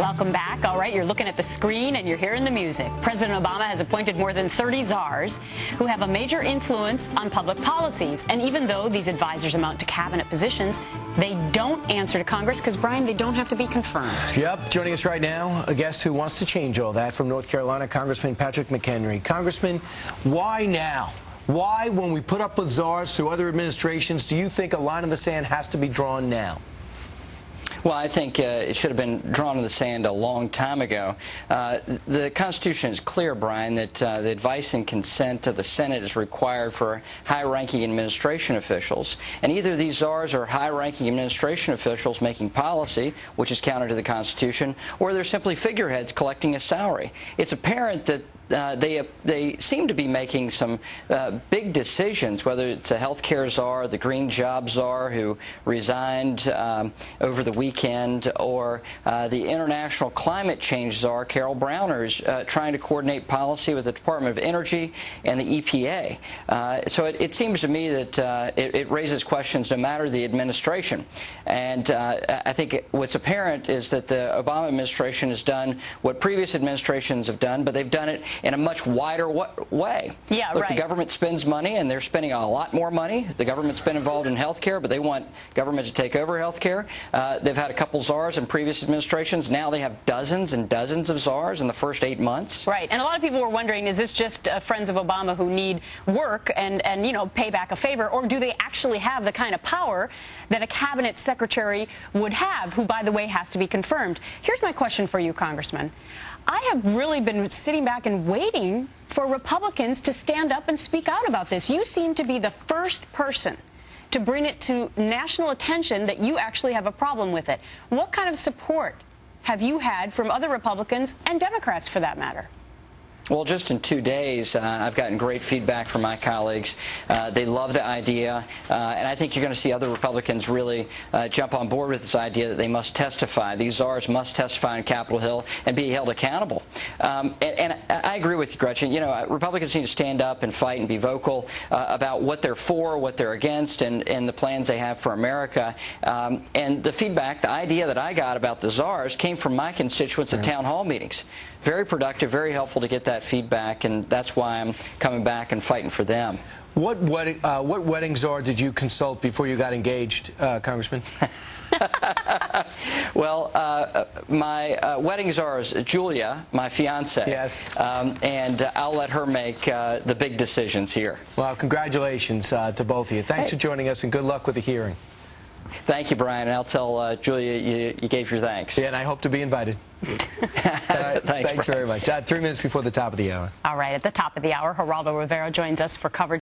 Welcome back. All right, you're looking at the screen and you're hearing the music. President Obama has appointed more than 30 czars who have a major influence on public policies. And even though these advisors amount to cabinet positions, they don't answer to Congress because, Brian, they don't have to be confirmed. Yep. Joining us right now, a guest who wants to change all that from North Carolina, Congressman Patrick McHenry. Congressman, why now? Why, when we put up with czars through other administrations, do you think a line in the sand has to be drawn now? Well, I think it should have been drawn in the sand a long time ago. The Constitution is clear, Brian, that the advice and consent of the Senate is required for high-ranking administration officials. And either these czars are high-ranking administration officials making policy, which is counter to the Constitution, or they're simply figureheads collecting a salary. It's apparent that they seem to be making some big decisions, whether it's a health care czar, the green job czar who resigned over the weekend, or the international climate change czar, Carol Browner, who's trying to coordinate policy with the Department of Energy and the EPA. So it seems to me that it raises questions no matter the administration. And I think what's apparent is that the Obama administration has done what previous administrations have done, but they've done it in a much wider way. Yeah, Look, right. The government spends money, and they're spending a lot more money. The government's been involved in health care, but they want government to take over health care. They've had a couple czars in previous administrations. Now they have dozens and dozens of czars in the first 8 months. Right. And a lot of people were wondering, is this just friends of Obama who need work and you know, pay back a favor, or do they actually have the kind of power that a cabinet secretary would have, who, by the way, has to be confirmed? Here's my question for you, Congressman. I have really been sitting back and waiting for Republicans to stand up and speak out about this. You seem to be the first person to bring it to national attention that you actually have a problem with it. What kind of support have you had from other Republicans and Democrats, for that matter? Well, just in 2 days, I've gotten great feedback from my colleagues. They love the idea, and I think you're going to see other Republicans really jump on board with this idea that they must testify. These czars must testify on Capitol Hill and be held accountable. And I agree with you, Gretchen. You know, Republicans need to stand up and fight and be vocal about what they're for, what they're against, and the plans they have for America. And the feedback, the idea that I got about the czars came from my constituents at town hall meetings. Very productive, very helpful to get that feedback, and that's why I'm coming back and fighting for them. What wedding czar did you consult before you got engaged, Congressman? Well, my wedding czar is Julia, my fiancée. Yes. And I'll let her make the big decisions here. Well, congratulations to both of you. Thanks for joining us, and good luck with the hearing. Thank you, Brian, and I'll tell Julia you gave your thanks. Yeah, and I hope to be invited. Thanks very much. 3 minutes before the top of the hour. All right, at the top of the hour, Geraldo Rivera joins us for coverage.